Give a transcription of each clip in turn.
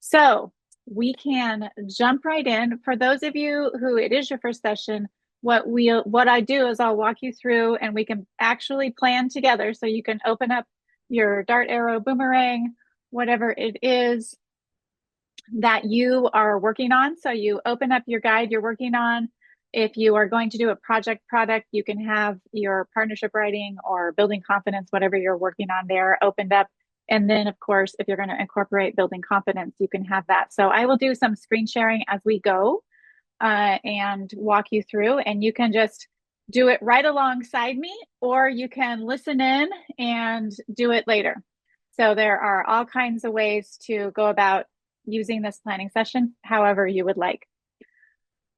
So we can jump right in. For those of you who it is your first session, what I do is I'll walk you through and we can actually plan together. So you can open up your dart, arrow, boomerang, whatever it is that you are working on. So you open up your guide you're working on. If you are going to do a project product, you can have your partnership writing or building confidence, whatever you're working on there, opened up. And then, of course, if you're going to incorporate building confidence, you can have that. So I will do some screen sharing as we go and walk you through, and you can just do it right alongside me, or you can listen in and do it later. So there are all kinds of ways to go about using this planning session, however you would like.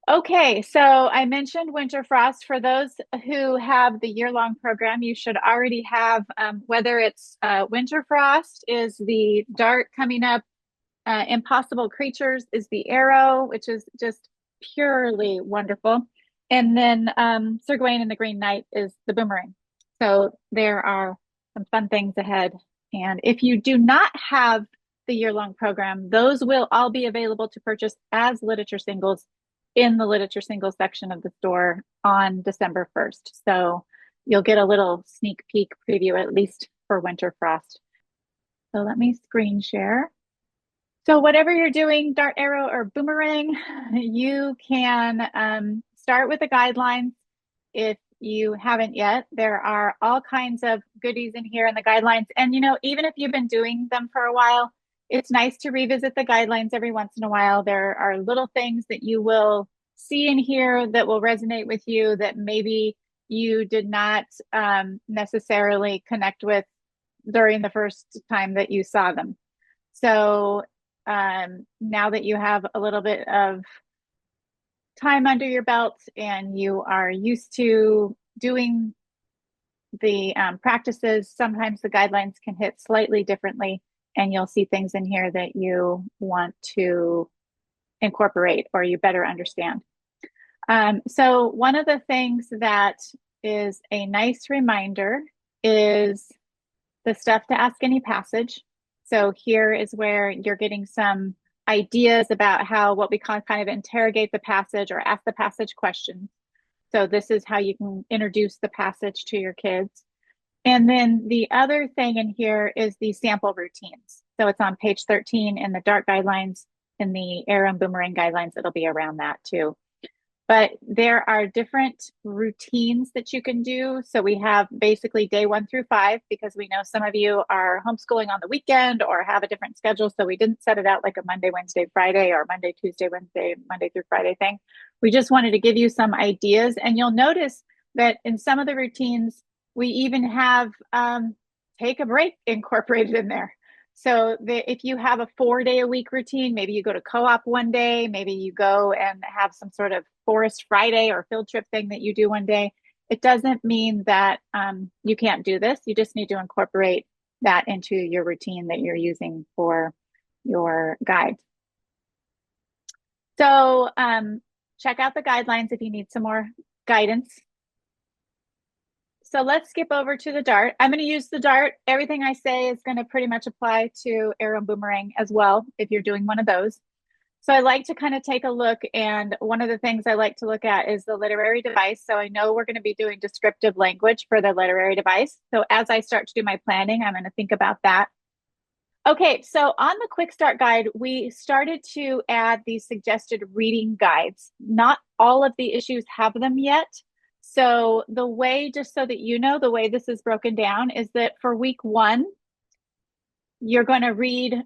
Okay, so I mentioned Winter Frost. For those who have the year-long program, you should already have, whether it's Winter Frost is the dart coming up, Impossible Creatures is the arrow, which is just purely wonderful. And then Sir Gawain and the Green Knight is the boomerang. So there are some fun things ahead. And if you do not have the year-long program, those will all be available to purchase as literature singles in the literature singles section of the store on December 1st. So you'll get a little sneak peek preview, at least for Winter Frost. So let me screen share. So whatever you're doing, dart, arrow, or boomerang, you can start with the guidelines. If you haven't yet, there are all kinds of goodies in here in the guidelines. And, even if you've been doing them for a while, it's nice to revisit the guidelines every once in a while. There are little things that you will see in here that will resonate with you that maybe you did not necessarily connect with during the first time that you saw them. So now that you have a little bit of time under your belt and you are used to doing the practices, sometimes the guidelines can hit slightly differently, and you'll see things in here that you want to incorporate or you better understand. So one of the things that is a nice reminder is the stuff to ask any passage. So here is where you're getting some ideas about how what we call kind of interrogate the passage or ask the passage questions. So this is how you can introduce the passage to your kids. And then the other thing in here is the sample routines. So it's on page 13 in the dart guidelines. In the arrow and boomerang guidelines, it'll be around that too. But there are different routines that you can do. So we have basically day 1 through 5, because we know some of you are homeschooling on the weekend or have a different schedule. So we didn't set it out like a Monday, Wednesday, Friday, or Monday, Tuesday, Wednesday, Monday through Friday thing. We just wanted to give you some ideas. And you'll notice that in some of the routines, we even have take a break incorporated in there. So if you have a 4-day-a-week routine, maybe you go to co-op one day, maybe you go and have some sort of Forest Friday or field trip thing that you do one day. It doesn't mean that you can't do this. You just need to incorporate that into your routine that you're using for your guide. So check out the guidelines if you need some more guidance. So let's skip over to the dart. I'm going to use the dart. Everything I say is going to pretty much apply to arrow and boomerang as well, if you're doing one of those. So I like to kind of take a look, and one of the things I like to look at is the literary device. So I know we're going to be doing descriptive language for the literary device. So as I start to do my planning, I'm going to think about that. Okay, so on the Quick Start Guide, we started to add these suggested reading guides. Not all of the issues have them yet. So the way, just so that you know, the way this is broken down is that for week 1, you're going to read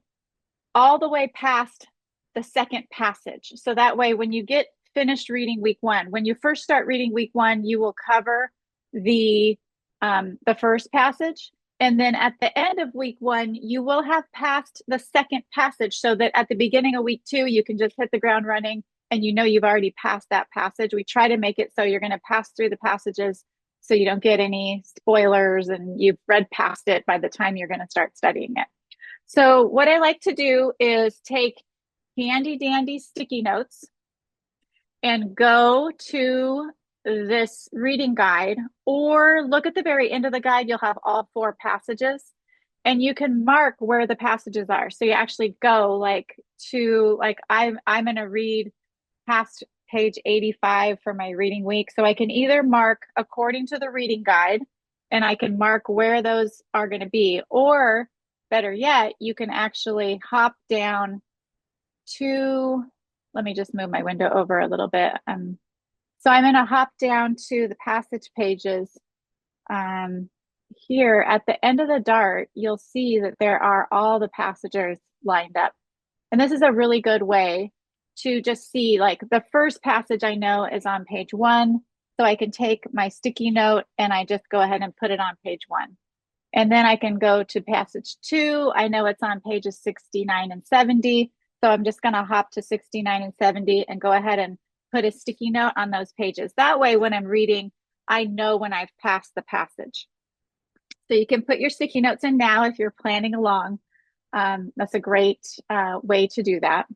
all the way past the second passage. So that way, when you get finished reading week 1, when you first start reading week 1, you will cover the first passage. And then at the end of week 1, you will have passed the second passage, so that at the beginning of week 2, you can just hit the ground running and you know you've already passed that passage. We try to make it so you're going to pass through the passages so you don't get any spoilers and you've read past it by the time you're going to start studying it. So what I like to do is take handy dandy sticky notes and go to this reading guide, or look at the very end of the guide. You'll have all 4 passages and you can mark where the passages are. So you actually go like to, like, I'm going to read past page 85 for my reading week. So I can either mark according to the reading guide and I can mark where those are going to be, or better yet, you can actually hop down to, let me just move my window over a little bit. So I'm going to hop down to the passage pages. Here at the end of the dart, you'll see that there are all the passages lined up. And this is a really good way to just see, like, the first passage I know is on page 1. So I can take my sticky note and I just go ahead and put it on page 1. And then I can go to passage 2. I know it's on pages 69 and 70. So I'm just going to hop to 69 and 70 and go ahead and put a sticky note on those pages. That way, when I'm reading, I know when I've passed the passage. So you can put your sticky notes in now if you're planning along. That's a great way to do that.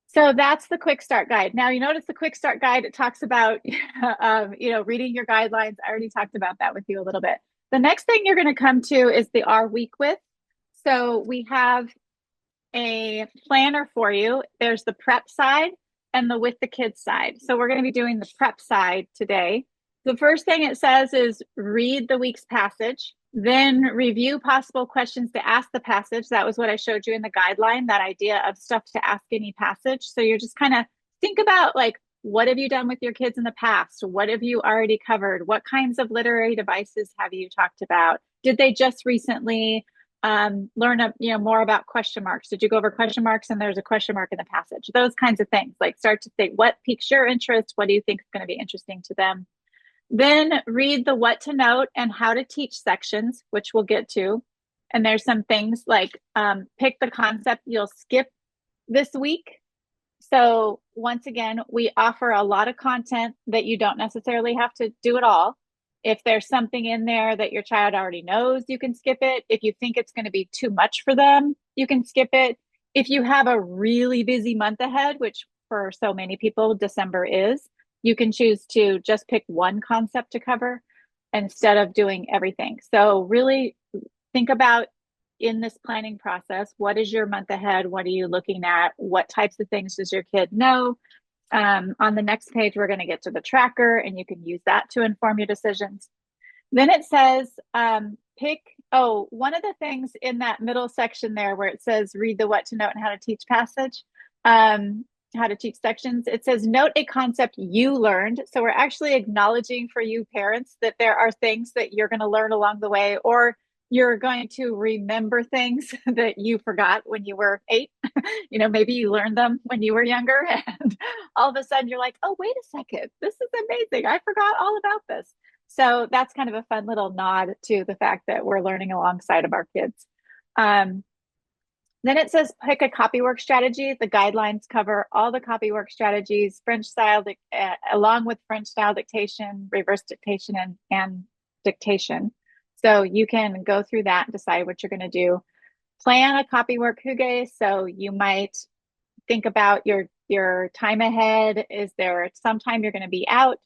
So that's the quick start guide. Now, you notice the quick start guide, it talks about, reading your guidelines. I already talked about that with you a little bit. The next thing you're going to come to is the Our Week With. So we have a planner for you. There's the prep side and the with the kids side. So we're going to be doing the prep side today. The first thing it says is read the week's passage, then review possible questions to ask the passage. That was what I showed you in the guideline, that idea of stuff to ask any passage. So you're just kind of think about, like, what have you done with your kids in the past? What have you already covered? What kinds of literary devices have you talked about? Did they just recently learn more about question marks? Did you go over question marks and there's a question mark in the passage? Those kinds of things. Like, start to think, what piques your interest? What do you think is going to be interesting to them? Then read the what to note and how to teach sections, which we'll get to. And there's some things like pick the concept you'll skip this week. So once again, we offer a lot of content that you don't necessarily have to do it all. If there's something in there that your child already knows, you can skip it. If you think it's going to be too much for them, you can skip it. If you have a really busy month ahead, which for so many people, December is, you can choose to just pick one concept to cover instead of doing everything. So really think about, in this planning process, what is your month ahead? What are you looking at? What types of things does your kid know? On the next page, we're going to get to the tracker, and you can use that to inform your decisions. Then it says one of the things in that middle section there where it says read the what to note and how to teach passage, how to teach sections, it says note a concept you learned. So we're actually acknowledging for you parents that there are things that you're going to learn along the way, or you're going to remember things that you forgot when you were 8. Maybe you learned them when you were younger, and all of a sudden you're like, oh, wait a second, this is amazing. I forgot all about this. So that's kind of a fun little nod to the fact that we're learning alongside of our kids. Then it says pick a copywork strategy. The guidelines cover all the copywork strategies, French style, along with French style dictation, reverse dictation, and dictation. So you can go through that and decide what you're going to do. Plan a copywork hygge. So you might think about your time ahead. Is there some time you're going to be out?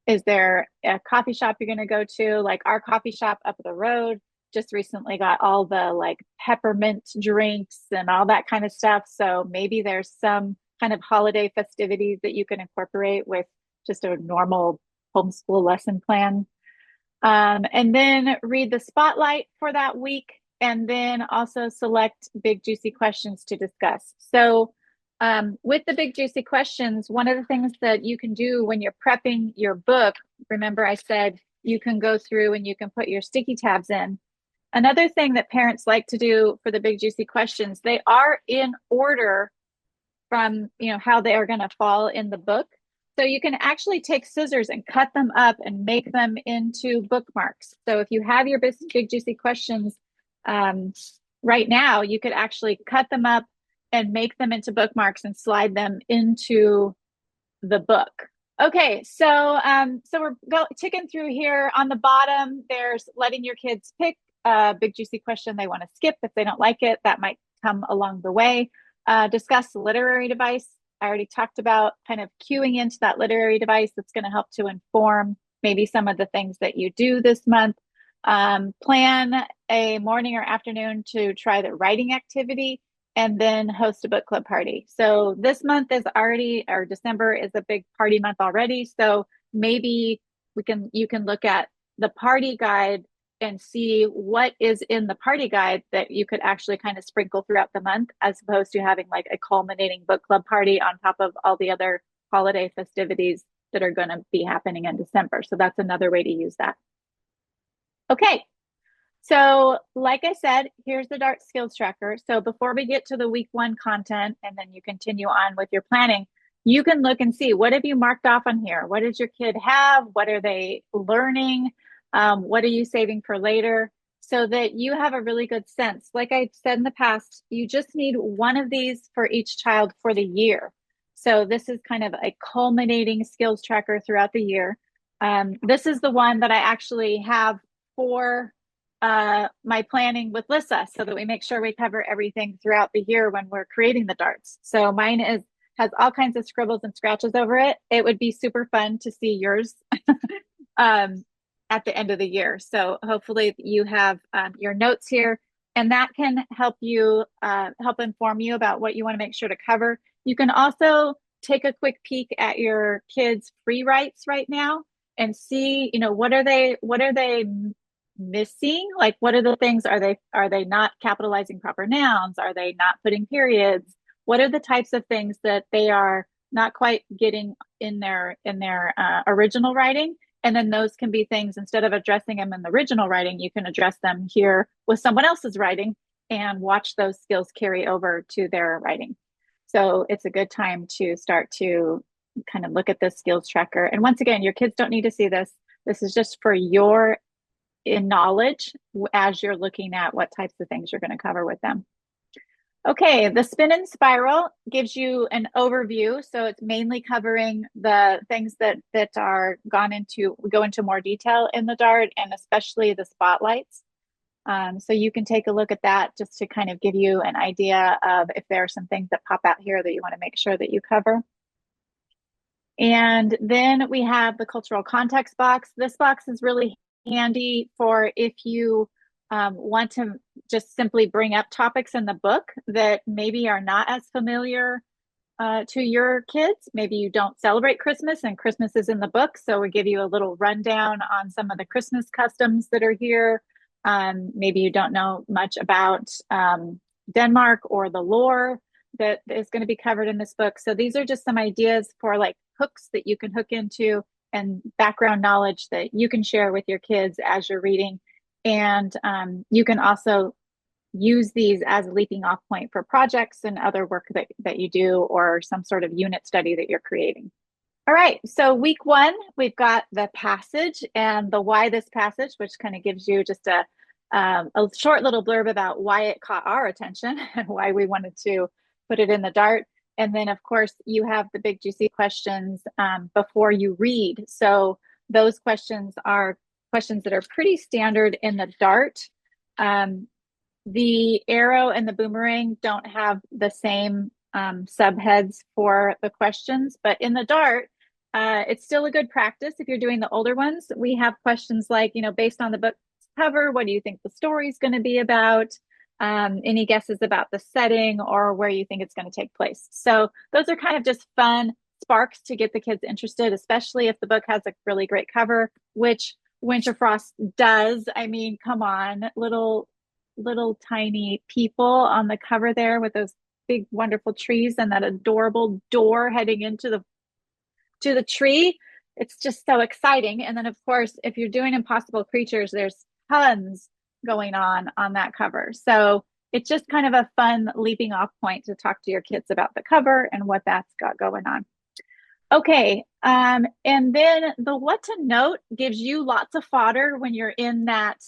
Is there a coffee shop you're going to go to? Like our coffee shop up the road just recently got all the like peppermint drinks and all that kind of stuff. So maybe there's some kind of holiday festivities that you can incorporate with just a normal homeschool lesson plan. And then read the spotlight for that week, and then also select big juicy questions to discuss. So with the big juicy questions, one of the things that you can do when you're prepping your book, remember I said you can go through and you can put your sticky tabs in. Another thing that parents like to do for the big juicy questions, they are in order from how they are going to fall in the book. So you can actually take scissors and cut them up and make them into bookmarks. So if you have your big juicy questions right now, you could actually cut them up and make them into bookmarks and slide them into the book. Okay, so we're ticking through here. On the bottom, there's letting your kids pick a big juicy question they want to skip if they don't like it. That might come along the way. Discuss the literary device. I already talked about kind of cueing into that literary device that's going to help to inform maybe some of the things that you do this month. Plan a morning or afternoon to try the writing activity. and then host a book club party. So this month is already, or December is a big party month already. So maybe you can look at the party guide and see what is in the party guide that you could actually kind of sprinkle throughout the month, as opposed to having like a culminating book club party on top of all the other holiday festivities that are going to be happening in December. So that's another way to use that. Okay, so like I said, here's the Dart Skills Tracker. So before we get to the week one content and then you continue on with your planning, you can look and see, what have you marked off on here? What does your kid have? What are they learning? What are you saving for later? So that you have a really good sense. Like I said in the past, you just need one of these for each child for the year. So this is kind of a culminating skills tracker throughout the year. This is the one that I actually have for my planning with Lissa, so that we make sure we cover everything throughout the year when we're creating the darts. So mine has all kinds of scribbles and scratches over it. It would be super fun to see yours at the end of the year. So hopefully you have your notes here, and that can help you help inform you about what you want to make sure to cover. You can also take a quick peek at your kids' free writes right now and see, you know, what are they missing? Like, what are the things? Are they not capitalizing proper nouns? Are they not putting periods? What are the types of things that they are not quite getting in their original writing? And then those can be things, instead of addressing them in the original writing, you can address them here with someone else's writing and watch those skills carry over to their writing. So it's a good time to start to kind of look at this skills tracker. And once again, your kids don't need to see this. This is just for your in knowledge as you're looking at what types of things you're going to cover with them. Okay, the spin and spiral gives you an overview. So it's mainly covering the things that are go into more detail in the Dart, and especially the spotlights. So you can take a look at that just to kind of give you an idea of if there are some things that pop out here that you want to make sure that you cover. And then we have the cultural context box. This box is really handy for if you want to just simply bring up topics in the book that maybe are not as familiar to your kids. Maybe you don't celebrate Christmas and Christmas is in the book. So we give you a little rundown on some of the Christmas customs that are here. Maybe you don't know much about Denmark or the lore that is going to be covered in this book. So these are just some ideas for like hooks that you can hook into and background knowledge that you can share with your kids as you're reading. And you can also use these as a leaping off point for projects and other work that you do, or some sort of unit study that you're creating. All right, so week one, we've got the passage and the why this passage, which kind of gives you just a short little blurb about why it caught our attention and why we wanted to put it in the Dart. And then, of course, you have the big juicy questions before you read. So those questions are questions that are pretty standard in the Dart. The arrow and the boomerang don't have the same subheads for the questions, but in the Dart, it's still a good practice. If you're doing the older ones, we have questions like, you know, based on the book cover, what do you think the story is going to be about? Any guesses about the setting or where you think it's going to take place? So those are kind of just fun sparks to get the kids interested, especially if the book has a really great cover, which Winterfrost does. I mean, come on, little tiny people on the cover there with those big wonderful trees and that adorable door heading into the tree. It's just so exciting. And then, of course, if you're doing Impossible Creatures, there's tons going on that cover. So it's just kind of a fun leaping off point to talk to your kids about the cover and what that's got going on. Okay, and then the what to note gives you lots of fodder when you're in that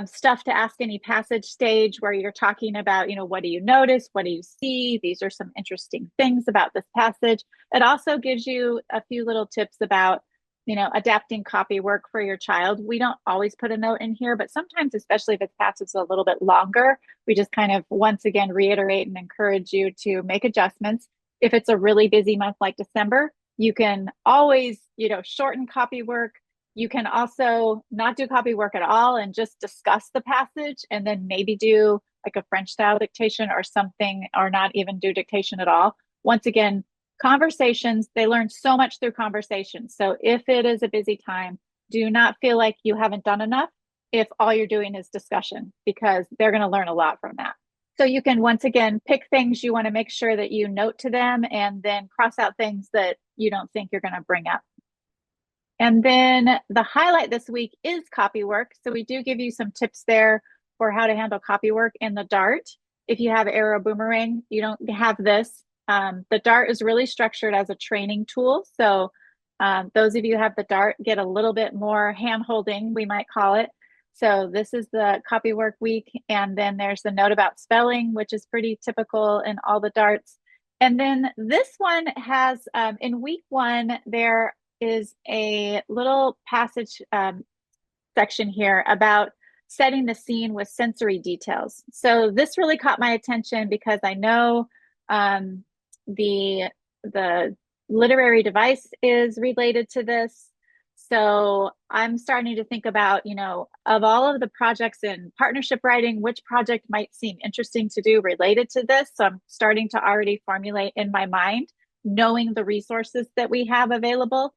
stuff to ask any passage stage where you're talking about, you know, what do you notice? What do you see? These are some interesting things about this passage. It also gives you a few little tips about, you know, adapting copy work for your child. We don't always put a note in here, but sometimes, especially if it's passage a little bit longer, we just kind of once again reiterate and encourage you to make adjustments. If it's a really busy month like December, you can always, you know, shorten copy work. You can also not do copy work at all and just discuss the passage and then maybe do like a French style dictation or something, or not even do dictation at all. Once again, conversations, they learn so much through conversations. So if it is a busy time, do not feel like you haven't done enough if all you're doing is discussion, because they're going to learn a lot from that. So you can, once again, pick things you want to make sure that you note to them, and then cross out things that you don't think you're going to bring up. And then the highlight this week is copy work. So we do give you some tips there for how to handle copy work in the Dart. If you have Arrow Boomerang, you don't have this. The Dart is really structured as a training tool. So those of you who have the Dart get a little bit more hand-holding, we might call it. So this is the copy work week. And then there's the note about spelling, which is pretty typical in all the Darts. And then this one has, in week 1, there is a little passage section here about setting the scene with sensory details. So this really caught my attention because I know the literary device is related to this. So I'm starting to think about, of all of the projects in partnership writing, which project might seem interesting to do related to this. So I'm starting to already formulate in my mind, knowing the resources that we have available,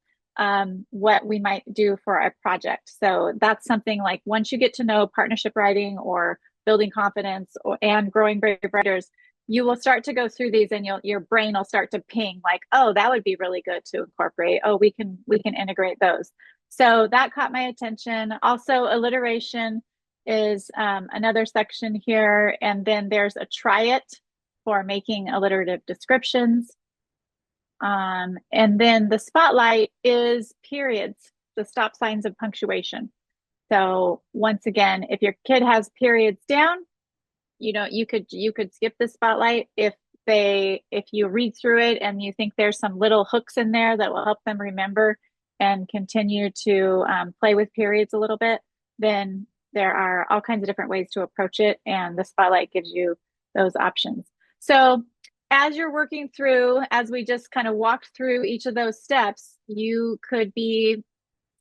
what we might do for a project. So that's something like, once you get to know partnership writing or building confidence and growing brave writers, you will start to go through these, and your brain will start to ping like, oh, that would be really good to incorporate. Oh, we can integrate those. So that caught my attention. Also, alliteration is another section here. And then there's a try it for making alliterative descriptions. And then the spotlight is periods, the stop signs of punctuation. So once again, if your kid has periods down, you could skip the spotlight if you read through it and you think there's some little hooks in there that will help them remember and continue to play with periods a little bit. Then there are all kinds of different ways to approach it, and the spotlight gives you those options. So as you're working through, as we just kind of walked through each of those steps, you could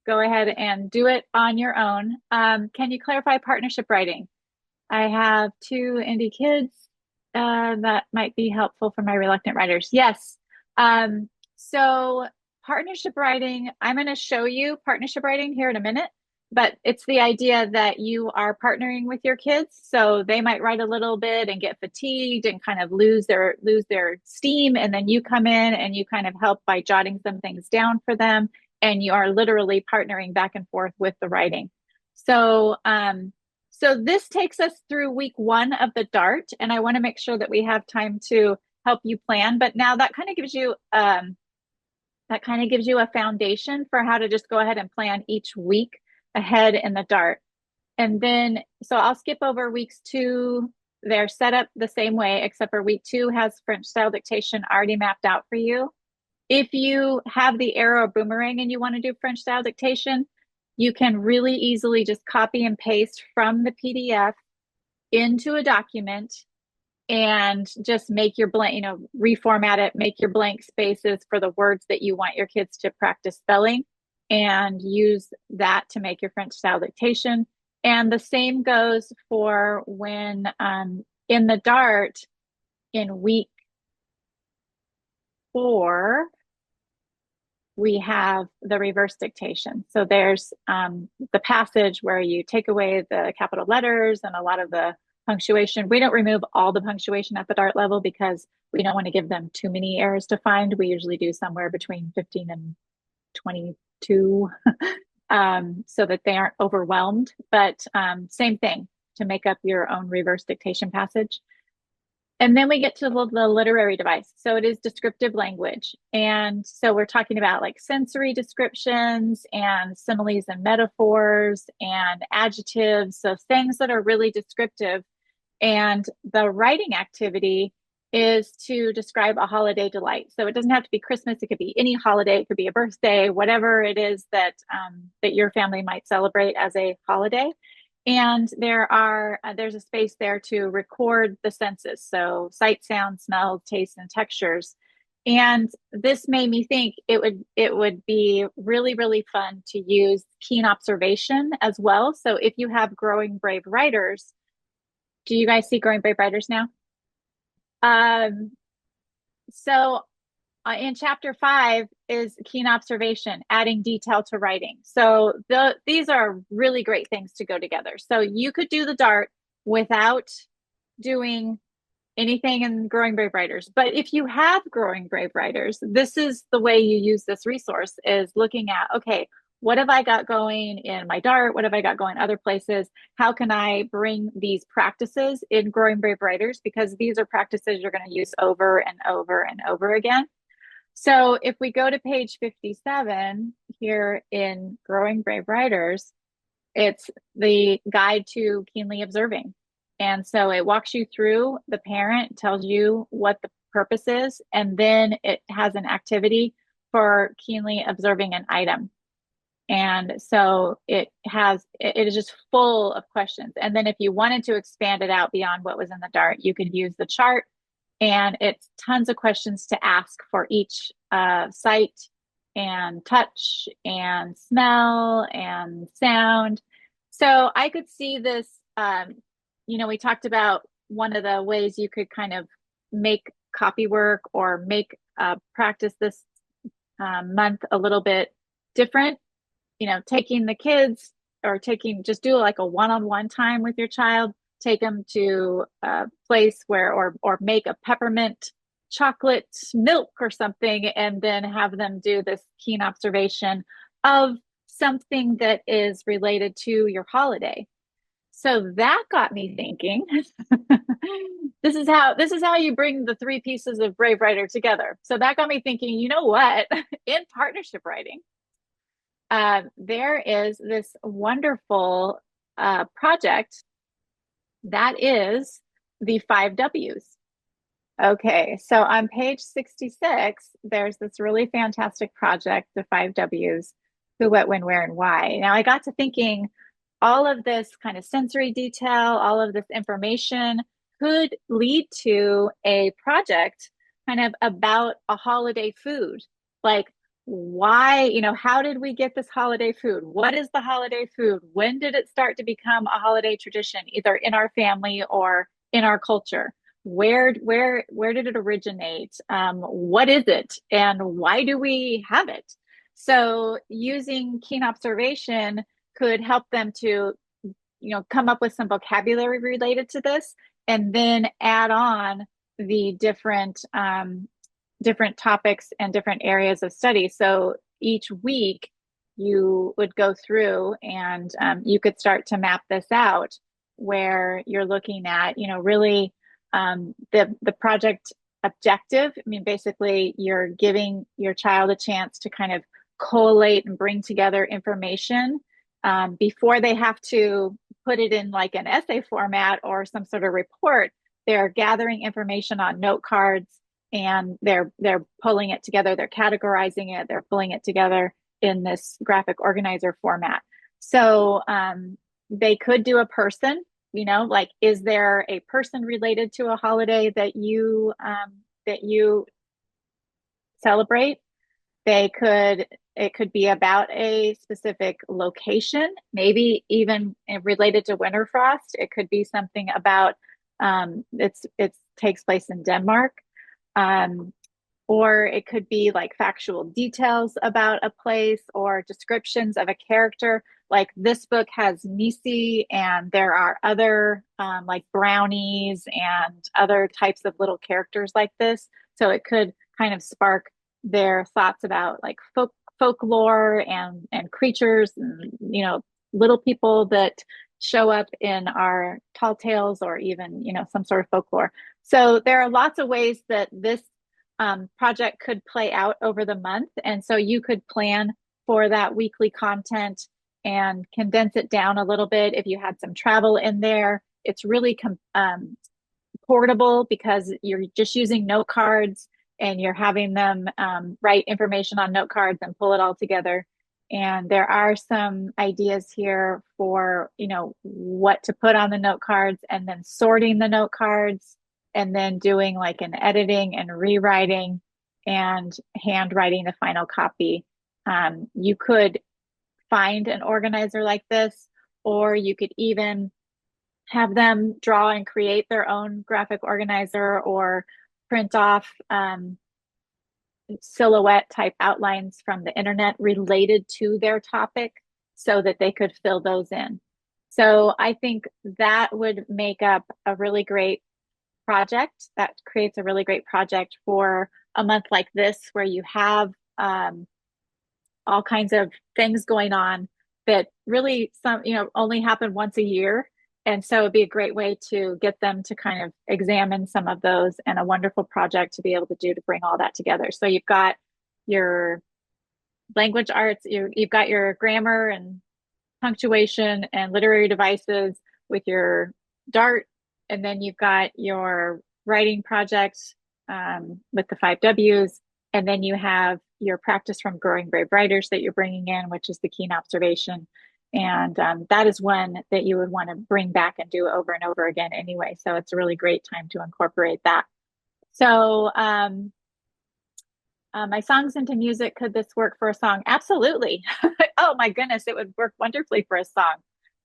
go ahead and do it on your own. Can you clarify partnership writing? I have 2 indie kids that might be helpful for my reluctant writers. Yes. So partnership writing, I'm going to show you partnership writing here in a minute, but it's the idea that you are partnering with your kids. So they might write a little bit and get fatigued and kind of lose their steam. And then you come in and you kind of help by jotting some things down for them. And you are literally partnering back and forth with the writing. So, so this takes us through week 1 of the Dart, and I want to make sure that we have time to help you plan. But now that kind of gives you a foundation for how to just go ahead and plan each week ahead in the Dart. And then, so I'll skip over weeks 2. They're set up the same way, except for week 2 has French style dictation already mapped out for you. If you have the Arrow Boomerang and you want to do French style dictation, you can really easily just copy and paste from the PDF into a document and just make your blank, reformat it, make your blank spaces for the words that you want your kids to practice spelling, and use that to make your French style dictation. And the same goes for when in the Dart in week 4, we have the reverse dictation. So there's the passage where you take away the capital letters and a lot of the punctuation. We don't remove all the punctuation at the Dart level because we don't want to give them too many errors to find. We usually do somewhere between 15 and 22 so that they aren't overwhelmed. But same thing, to make up your own reverse dictation passage. And then we get to the literary device. So it is descriptive language. And so we're talking about like sensory descriptions and similes and metaphors and adjectives. So things that are really descriptive. And the writing activity is to describe a holiday delight. So it doesn't have to be Christmas. It could be any holiday. It could be a birthday, whatever it is that your family might celebrate as a holiday. And there's a space there to record the senses. So sight, sound, smell, taste, and textures. And this made me think it would be really, really fun to use keen observation as well. So if you have growing brave writers, Do you guys see Growing Brave Writers now? Um, so in chapter 5 is keen observation, adding detail to writing. So these are really great things to go together. So you could do the dart without doing anything in Growing Brave Writers. But if you have Growing Brave Writers, this is the way you use this resource, is looking at, okay, what have I got going in my Dart? What have I got going other places? How can I bring these practices in Growing Brave Writers? Because these are practices you're going to use over and over and over again. So if we go to page 57 here in Growing Brave Writers, it's the guide to keenly observing. And so it walks you through the parent, tells you what the purpose is, and then it has an activity for keenly observing an item. And so it is just full of questions. And then if you wanted to expand it out beyond what was in the Dart, you could use the chart, and it's tons of questions to ask for each sight and touch and smell and sound. So I could see this, we talked about one of the ways you could kind of make copy work or make practice this month a little bit different, taking the kids or just do like a one-on-one time with your child, take them to a place where, or make a peppermint chocolate milk or something, and then have them do this keen observation of something that is related to your holiday. So that got me thinking. This is how you bring the three pieces of Brave Writer together. So that got me thinking, you know what? In partnership writing, there is this wonderful project that is the 5 W's. Okay, so on page 66, there's this really fantastic project, the 5 W's, who, what, when, where, and why. Now I got to thinking, all of this kind of sensory detail, all of this information could lead to a project kind of about a holiday food. Like, why, how did we get this holiday food? What is the holiday food? When did it start to become a holiday tradition, either in our family or in our culture? Where did it originate? What is it? And why do we have it? So using keen observation could help them to, come up with some vocabulary related to this, and then add on the different topics and different areas of study. So each week you would go through and you could start to map this out, where you're looking at, really the project objective. I mean, basically you're giving your child a chance to kind of collate and bring together information before they have to put it in like an essay format or some sort of report. They're gathering information on note cards, and they're pulling it together, they're categorizing it, they're pulling it together in this graphic organizer format. So they could do a person, like, is there a person related to a holiday that you celebrate? It could be about a specific location, maybe even related to winter frost. It could be something about it takes place in Denmark. Or it could be like factual details about a place or descriptions of a character. Like, this book has Nisi, and there are other like brownies and other types of little characters like this. So it could kind of spark their thoughts about like folklore and creatures and, little people that show up in our tall tales, or even, some sort of folklore. So there are lots of ways that this project could play out over the month. And so you could plan for that weekly content and condense it down a little bit. If you had some travel in there, it's really portable, because you're just using note cards and you're having them write information on note cards and pull it all together. And there are some ideas here for, what to put on the note cards, and then sorting the note cards, and then doing like an editing and rewriting and handwriting the final copy. You could find an organizer like this, or you could even have them draw and create their own graphic organizer or print off silhouette type outlines from the internet related to their topic so that they could fill those in. So I think that would make up a really great project. That creates a really great project for a month like this, where you have all kinds of things going on that really only happen once a year. And so it'd be a great way to get them to kind of examine some of those, and a wonderful project to be able to do to bring all that together. So you've got your language arts, you've got your grammar and punctuation and literary devices with your Dart, and then you've got your writing project with the 5 Ws, and then you have your practice from Growing Brave Writers that you're bringing in, which is the keen observation. And that is one that you would want to bring back and do over and over again anyway. So it's a really great time to incorporate that. So my songs into music, could this work for a song? Absolutely. Oh my goodness, it would work wonderfully for a song.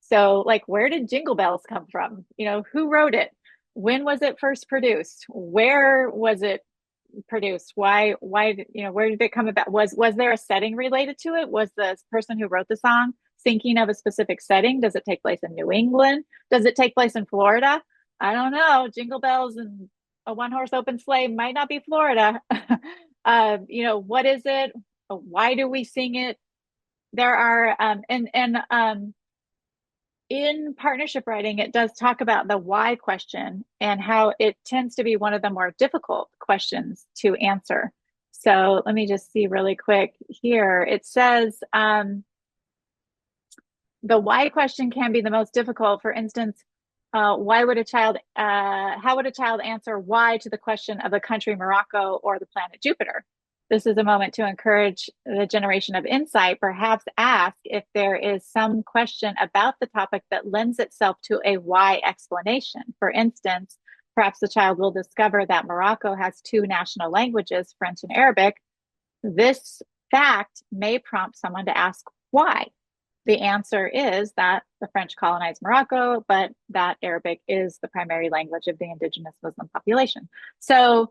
So like, where did Jingle Bells come from? Who wrote it? When was it first produced? Where was it produced? Why, where did it come about? Was there a setting related to it? Was the person who wrote the song thinking of a specific setting? Does it take place in New England? Does it take place in Florida? I don't know. Jingle Bells and a one-horse open sleigh might not be Florida. What is it? Why do we sing it? There are, in partnership writing, it does talk about the why question and how it tends to be one of the more difficult questions to answer. So let me just see really quick here. It says the why question can be the most difficult. For instance, how would a child answer why to the question of the country Morocco or the planet Jupiter? This is a moment to encourage the generation of insight. Perhaps ask if there is some question about the topic that lends itself to a why explanation. For instance, perhaps the child will discover that Morocco has 2 national languages, French and Arabic. This fact may prompt someone to ask why. The answer is that the French colonized Morocco, but that Arabic is the primary language of the indigenous Muslim population. So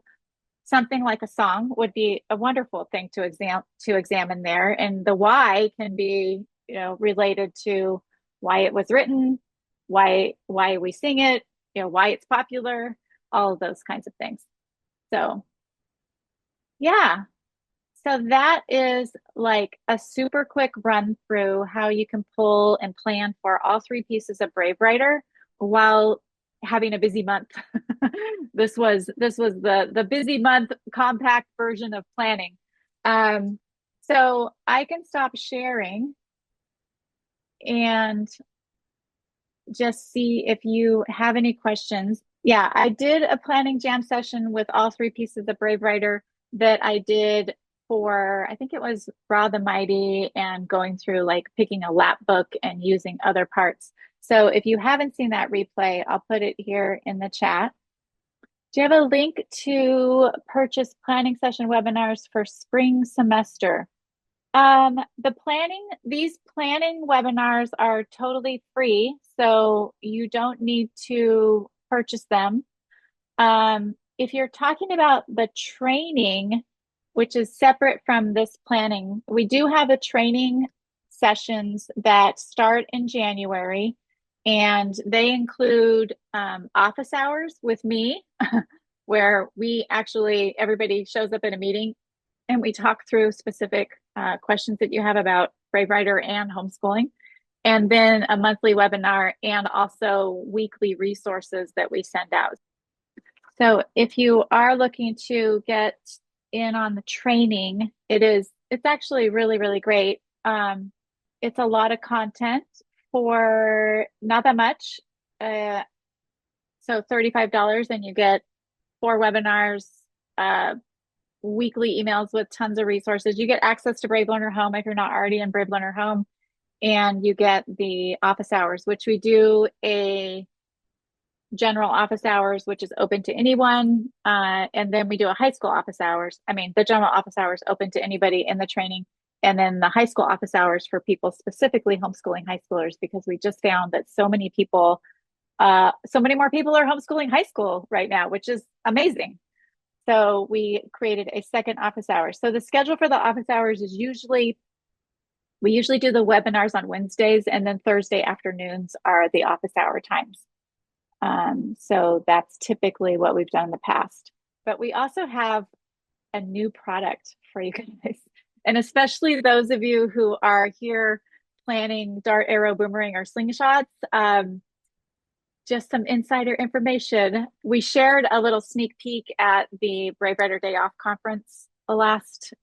something like a song would be a wonderful thing to examine there. And the why can be, related to why it was written, why we sing it, why it's popular, all of those kinds of things. So yeah. So that is like a super quick run through how you can pull and plan for all 3 pieces of Brave Writer while having a busy month. This was the busy month compact version of planning. So I can stop sharing and just see if you have any questions. Yeah, I did a planning jam session with all 3 pieces of Brave Writer that I did for, I think it was Ra the Mighty, and going through like picking a lap book and using other parts. So if you haven't seen that replay, I'll put it here in the chat. Do you have a link to purchase planning session webinars for spring semester? These planning webinars are totally free, so you don't need to purchase them. If you're talking about the training, which is separate from this planning, we do have a training sessions that start in January, and they include office hours with me, where everybody shows up in a meeting and we talk through specific questions that you have about Brave Writer and homeschooling, and then a monthly webinar and also weekly resources that we send out. So if you are looking to get in on the training, it's actually really, really great. It's a lot of content for not that much. So $35, and you get 4 webinars, weekly emails with tons of resources. You get access to Brave Learner Home if you're not already in Brave Learner Home, and you get the office hours, which we do a general office hours, which is open to anyone. And then we do a high school office hours. The general office hours open to anybody in the training. And then the high school office hours for people specifically homeschooling high schoolers, because we just found that so many people So many more people are homeschooling high school right now, which is amazing. So we created a second office hour. So the schedule for the office hours is we usually do the webinars on Wednesdays, and then Thursday afternoons are the office hour times. So that's typically what we've done in the past. But we also have a new product for you guys, and especially those of you who are here planning dart, arrow, boomerang, or slingshots. Just some insider information. We shared a little sneak peek at the Brave Writer Day Off conference last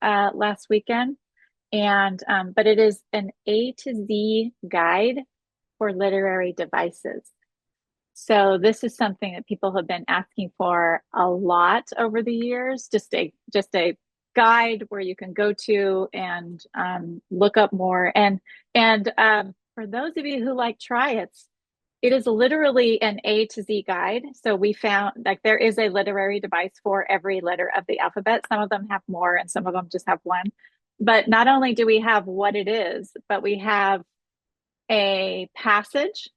weekend, and but it is an A to Z guide for literary devices. So this is something that people have been asking for a lot over the years. Just a guide where you can go to and look up more. And for those of you who like try-its, it is literally an A to Z guide. So we found like there is a literary device for every letter of the alphabet. Some of them have more and some of them just have one. But not only do we have what it is, but we have a passage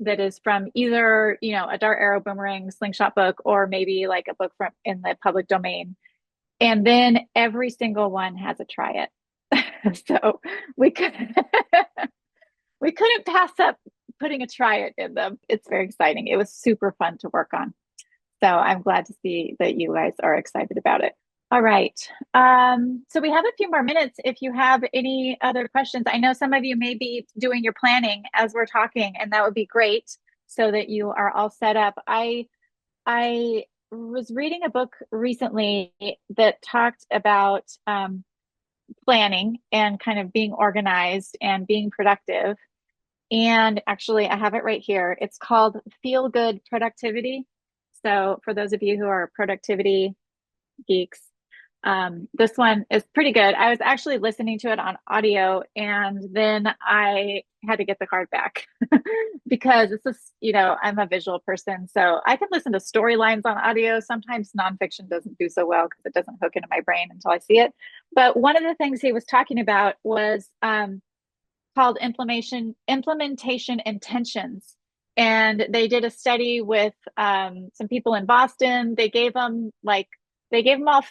that is from either, a dart, arrow, boomerang, slingshot book, or maybe like a book from in the public domain. And then every single one has a try it. So we could we couldn't pass up putting a try it in them. It's very exciting. It was super fun to work on. So I'm glad to see that you guys are excited about it. All right. So we have a few more minutes if you have any other questions. I know some of you may be doing your planning as we're talking, and that would be great so that you are all set up. I was reading a book recently that talked about planning and kind of being organized and being productive. And actually, I have it right here. It's called Feel Good Productivity. So for those of you who are productivity geeks, this one is pretty good. I was actually listening to it on audio, and then I had to get the card back because it's just, I'm a visual person. So I can listen to storylines on audio. Sometimes nonfiction doesn't do so well because it doesn't hook into my brain until I see it. But one of the things he was talking about was called implementation intentions. And they did a study with some people in Boston. They gave them all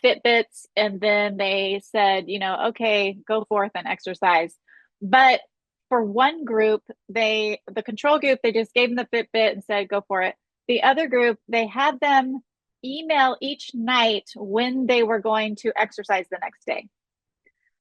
Fitbits, and then they said, okay, go forth and exercise. But for one group, the control group, they just gave them the Fitbit and said, go for it. The other group, they had them email each night when they were going to exercise the next day.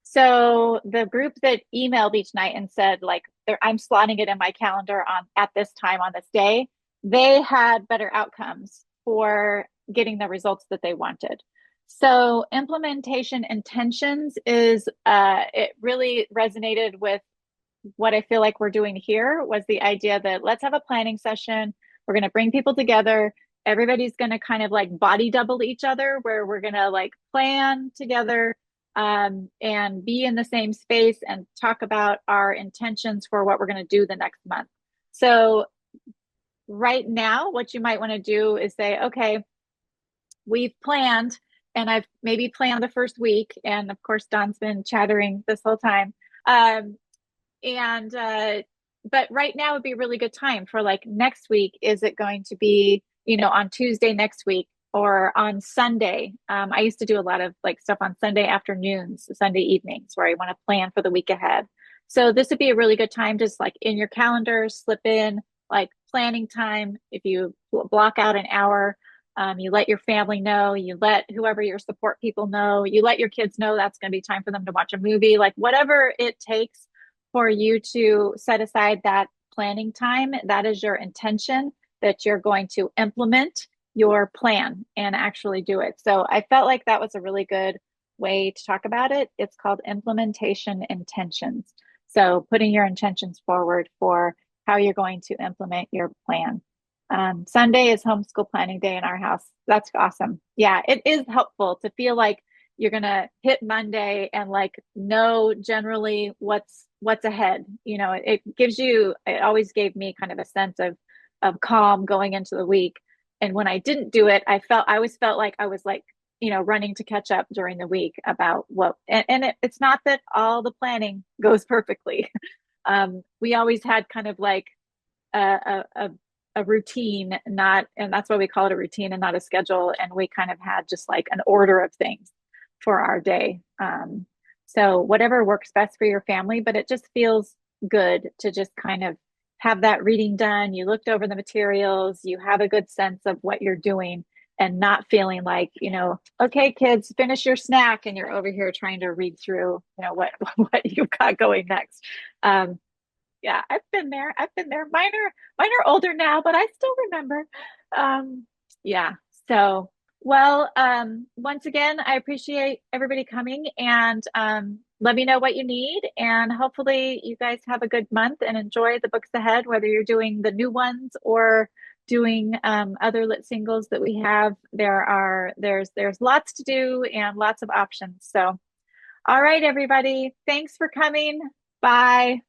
So the group that emailed each night and said, like, I'm slotting it in my calendar at this time on this day, they had better outcomes for getting the results that they wanted. So implementation intentions it really resonated with what I feel like we're doing here was the idea that let's have a planning session. We're going to bring people together. Everybody's going to kind of like body double each other where we're going to like plan together and be in the same space and talk about our intentions for what we're going to do the next month. So right now, what you might want to do is say, okay, we've planned, and I've maybe planned the first week. And of course, Don's been chattering this whole time. But right now would be a really good time for like next week. Is it going to be, on Tuesday next week or on Sunday? I used to do a lot of like stuff on Sunday afternoons, Sunday evenings, where I want to plan for the week ahead. So this would be a really good time, just like in your calendar, slip in like planning time. If you block out an hour, you let your family know, you let whoever your support people know, you let your kids know that's going to be time for them to watch a movie, like whatever it takes for you to set aside that planning time. That is your intention that you're going to implement your plan and actually do it. So I felt like that was a really good way to talk about it. It's called implementation intentions. So putting your intentions forward for how you're going to implement your plan. Sunday is homeschool planning day in our house. That's awesome. Yeah, it is helpful to feel like you're going to hit Monday and like know generally what's ahead. It always gave me kind of a sense of calm going into the week. And when I didn't do it, I always felt like I was like, running to catch up during the week about it's not that all the planning goes perfectly. We always had kind of like a routine, not, and that's why we call it a routine and not a schedule. And we kind of had just like an order of things for our day. So whatever works best for your family, but it just feels good to just kind of have that reading done. You looked over the materials, you have a good sense of what you're doing and not feeling like, okay, kids, finish your snack and you're over here trying to read through, what you've got going next. Yeah, I've been there. I've been there. Mine are older now, but I still remember. Yeah. So, well, once again, I appreciate everybody coming and let me know what you need. And hopefully you guys have a good month and enjoy the books ahead, whether you're doing the new ones or doing other lit singles that we have. There's lots to do and lots of options. So, all right, everybody. Thanks for coming. Bye.